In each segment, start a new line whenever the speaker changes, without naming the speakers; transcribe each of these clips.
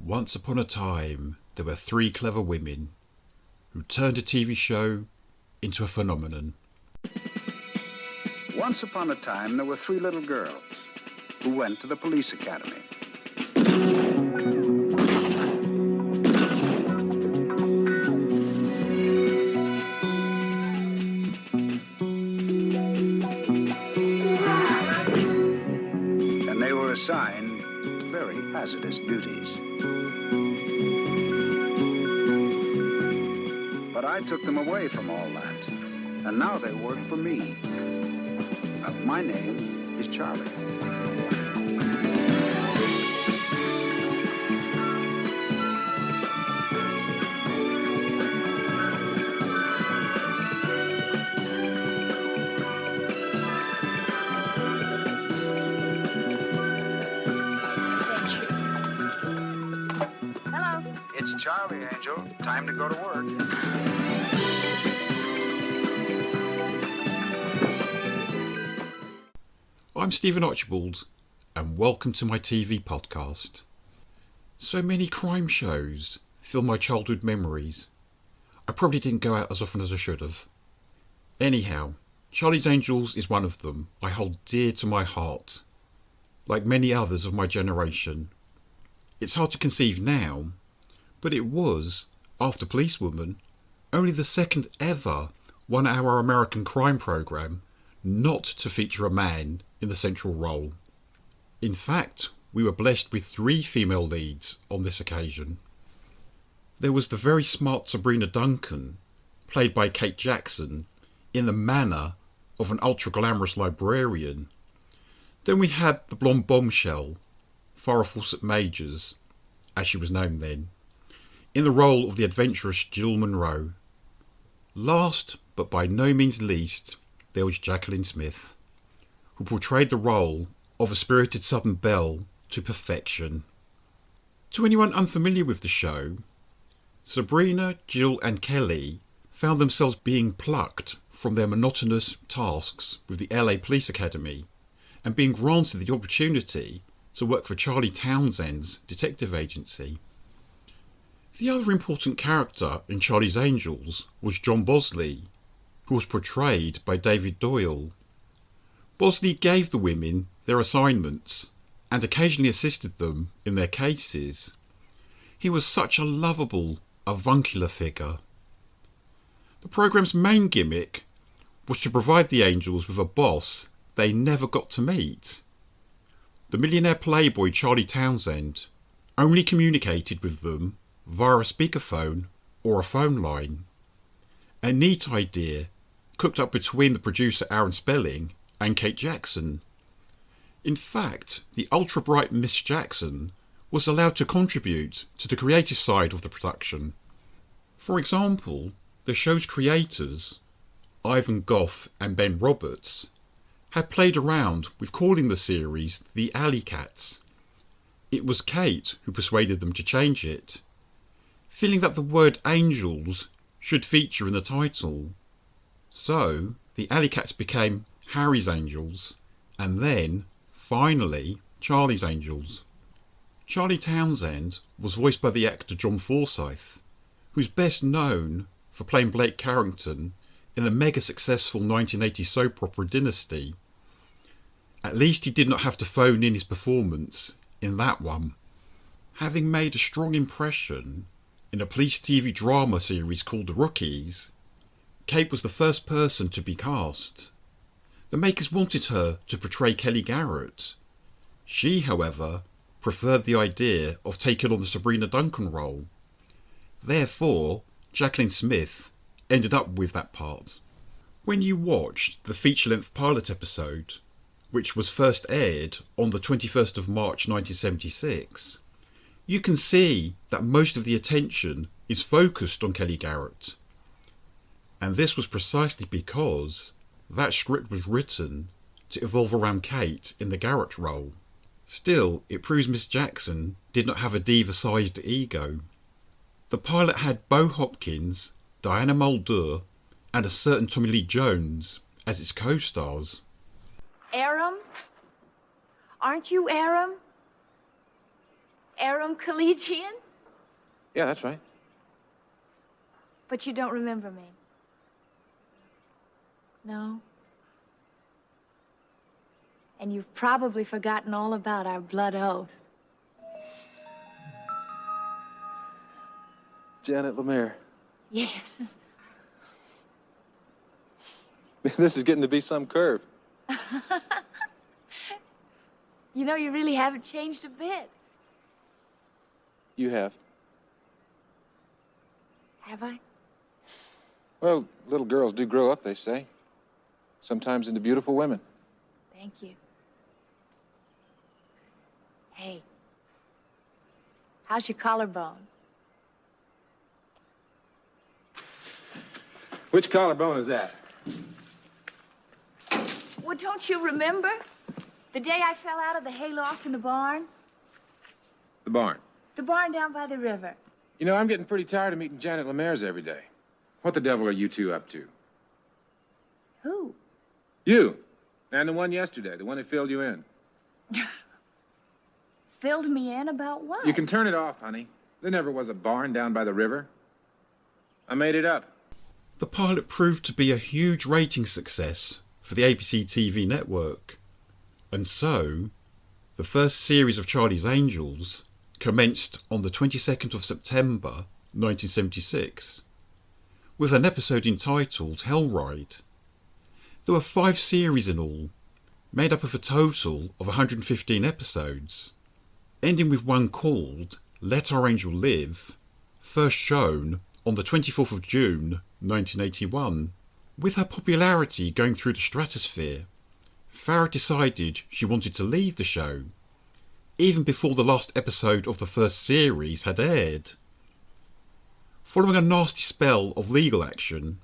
Once upon a time, there were three clever women who turned a TV show into a phenomenon.
Once upon a time, there were three little girls who went to the police academy. And they were assigned very hazardous duties. But I took them away from all that, and now they work for me. My name is Charlie.
Hello.
It's Charlie, Angel. Time to go to work.
I'm Stephen Archibald, and welcome to my TV podcast. So many crime shows fill my childhood memories. I probably didn't go out as often as I should have. Anyhow, Charlie's Angels is one of them I hold dear to my heart, like many others of my generation. It's hard to conceive now, but it was, after Policewoman, only the second ever 1 hour American crime programme not to feature a man in the central role. In fact, we were blessed with 3 female leads on this occasion. There was the very smart Sabrina Duncan, played by Kate Jackson, in the manner of an ultra-glamorous librarian. Then we had the blonde bombshell, Farrah Fawcett Majors, as she was known then, in the role of the adventurous Jill Monroe. Last, but by no means least, there was Jacqueline Smith, who portrayed the role of a spirited Southern belle to perfection. To anyone unfamiliar with the show, Sabrina, Jill and Kelly found themselves being plucked from their monotonous tasks with the LA Police Academy and being granted the opportunity to work for Charlie Townsend's detective agency. The other important character in Charlie's Angels was John Bosley, who was portrayed by David Doyle. Bosley gave the women their assignments and occasionally assisted them in their cases. He was such a lovable, avuncular figure. The programme's main gimmick was to provide the Angels with a boss they never got to meet. The millionaire playboy Charlie Townsend only communicated with them via a speakerphone or a phone line. A neat idea cooked up between the producer Aaron Spelling and Kate Jackson. In fact, the ultra-bright Miss Jackson was allowed to contribute to the creative side of the production. For example, the show's creators, Ivan Goff and Ben Roberts, had played around with calling the series the Alley Cats. It was Kate who persuaded them to change it, feeling that the word angels should feature in the title. So, the Alley Cats became Harry's Angels, and then, finally, Charlie's Angels. Charlie Townsend was voiced by the actor John Forsyth, who's best known for playing Blake Carrington in the mega-successful 1980 soap opera Dynasty. At least he did not have to phone in his performance in that one. Having made a strong impression in a police TV drama series called The Rookies, Kate was the first person to be cast. The makers wanted her to portray Kelly Garrett. She, however, preferred the idea of taking on the Sabrina Duncan role. Therefore, Jacqueline Smith ended up with that part. When you watched the feature-length pilot episode, which was first aired on the 21st of March 1976, you can see that most of the attention is focused on Kelly Garrett. And this was precisely because that script was written to evolve around Kate in the Garrett role. Still, it proves Miss Jackson did not have a diva-sized ego. The pilot had Bo Hopkins, Diana Muldaur, and a certain Tommy Lee Jones as its co-stars.
Aram? Aren't you Aram? Aram Collegian?
Yeah, that's right.
But you don't remember me? No? And you've probably forgotten all about our blood oath.
Janet Lemire.
Yes.
This is getting to be some curve.
You know, you really haven't changed a bit.
You have.
Have I?
Well, little girls do grow up, they say. Sometimes into beautiful women.
Thank you. Hey, how's your collarbone?
Which collarbone is that?
Well, don't you remember? The day I fell out of the hayloft in the barn?
The barn.
The barn down by the river.
You know, I'm getting pretty tired of meeting Janet Lemire's every day. What the devil are you two up to?
Who?
You. And the one yesterday, the one that filled you in.
Filled me in about what?
You can turn it off, honey. There never was a barn down by the river. I made it up.
The pilot proved to be a huge rating success for the ABC TV network, and so the first series of Charlie's Angels commenced on the 22nd of September 1976 with an episode entitled Hell Ride. There were 5 series in all, made up of a total of 115 episodes, ending with one called Let Our Angel Live, first shown on the 24th of June 1981. With her popularity going through the stratosphere, Farrah decided she wanted to leave the show, even before the last episode of the first series had aired. Following a nasty spell of legal action,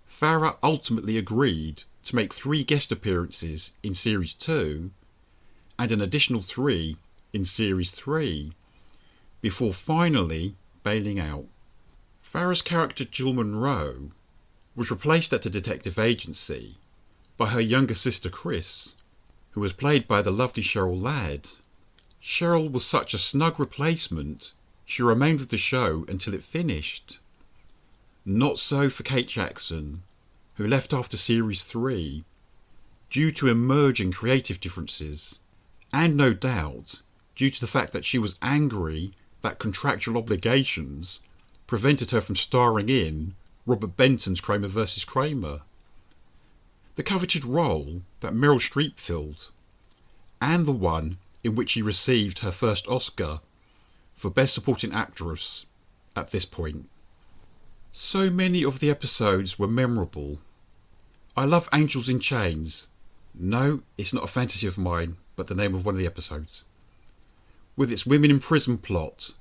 Farrah ultimately agreed to make 3 guest appearances in Series 2 and an additional 3 in Series 3, before finally bailing out. Farrah's character Jill Monroe was replaced at the detective agency by her younger sister Chris, who was played by the lovely Cheryl Ladd. Cheryl was such a snug replacement, she remained with the show until it finished. Not so for Kate Jackson, who left after Series 3 due to emerging creative differences, and no doubt due to the fact that she was angry that contractual obligations prevented her from starring in Robert Benton's Kramer vs. Kramer, the coveted role that Meryl Streep filled, and the one in which she received her first Oscar for Best Supporting Actress at this point. So many of the episodes were memorable. I love Angels in Chains. No, it's not a fantasy of mine, but the name of one of the episodes. With its women in prison plot,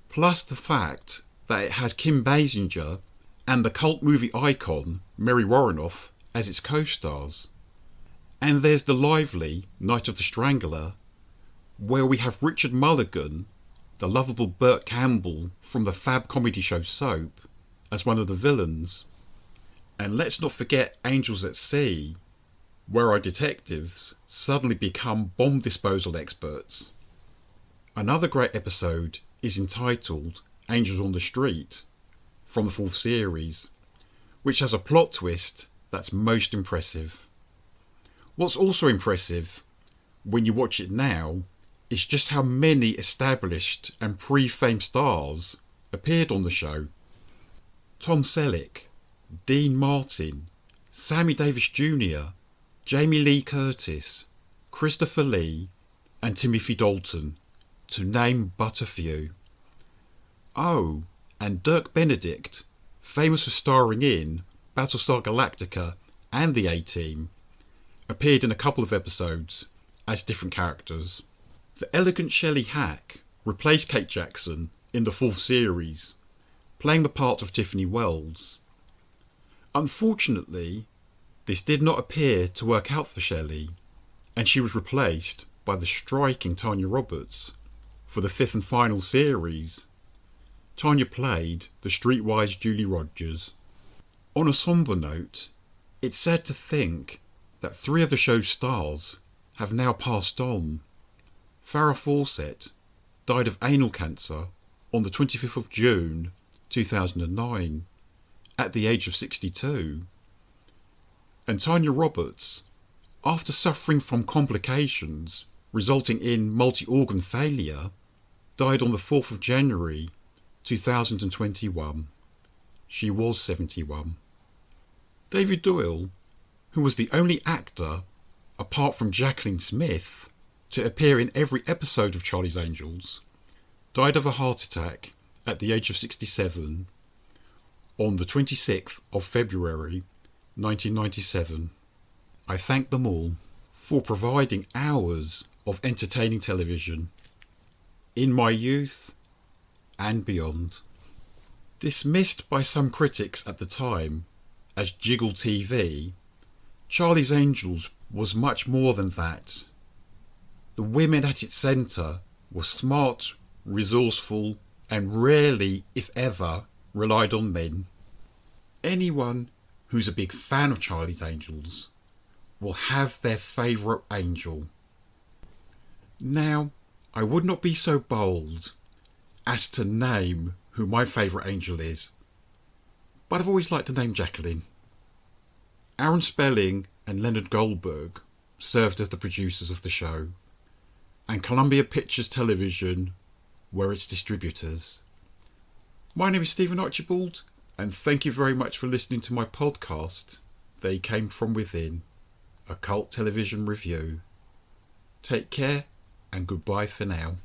plus the fact that it has Kim Basinger and the cult movie icon Mary Warrenoff as its co-stars. And there's the lively Night of the Strangler, where we have Richard Mulligan, the lovable Burt Campbell from the fab comedy show Soap, as one of the villains. And let's not forget Angels at Sea, where our detectives suddenly become bomb disposal experts. Another great episode is entitled Angels on the Street, from the 4th series, which has a plot twist that's most impressive. What's also impressive, when you watch it now, is just how many established and pre-fame stars appeared on the show. Tom Selleck, Dean Martin, Sammy Davis Jr., Jamie Lee Curtis, Christopher Lee, and Timothy Dalton, to name but a few. Oh, and Dirk Benedict, famous for starring in Battlestar Galactica and the A-Team, appeared in a couple of episodes as different characters. The elegant Shelley Hack replaced Kate Jackson in the 4th series, playing the part of Tiffany Wells. Unfortunately, this did not appear to work out for Shelley, and she was replaced by the striking Tanya Roberts for the 5th and final series. Tanya played the streetwise Julie Rogers. On a sombre note, it's sad to think that 3 of the show's stars have now passed on. Farrah Fawcett, died of anal cancer on the 25th of June 2009 at the age of 62. And Tanya Roberts, after suffering from complications resulting in multi-organ failure, died on the 4th of January 2021. She was 71. David Doyle, who was the only actor, apart from Jacqueline Smith, to appear in every episode of Charlie's Angels, died of a heart attack at the age of 67 on the 26th of February 1997. I thank them all for providing hours of entertaining television in my youth and beyond. Dismissed by some critics at the time as Jiggle TV, Charlie's Angels was much more than that. The women at its centre were smart, resourceful, and rarely, if ever, relied on men. Anyone who's a big fan of Charlie's Angels will have their favourite angel. Now, I would not be so bold as to name who my favourite angel is, but I've always liked to name Jacqueline. Aaron Spelling and Leonard Goldberg served as the producers of the show, and Columbia Pictures Television were its distributors. My name is Stephen Archibald, and thank you very much for listening to my podcast, They Came From Within, a cult television review. Take care, and goodbye for now.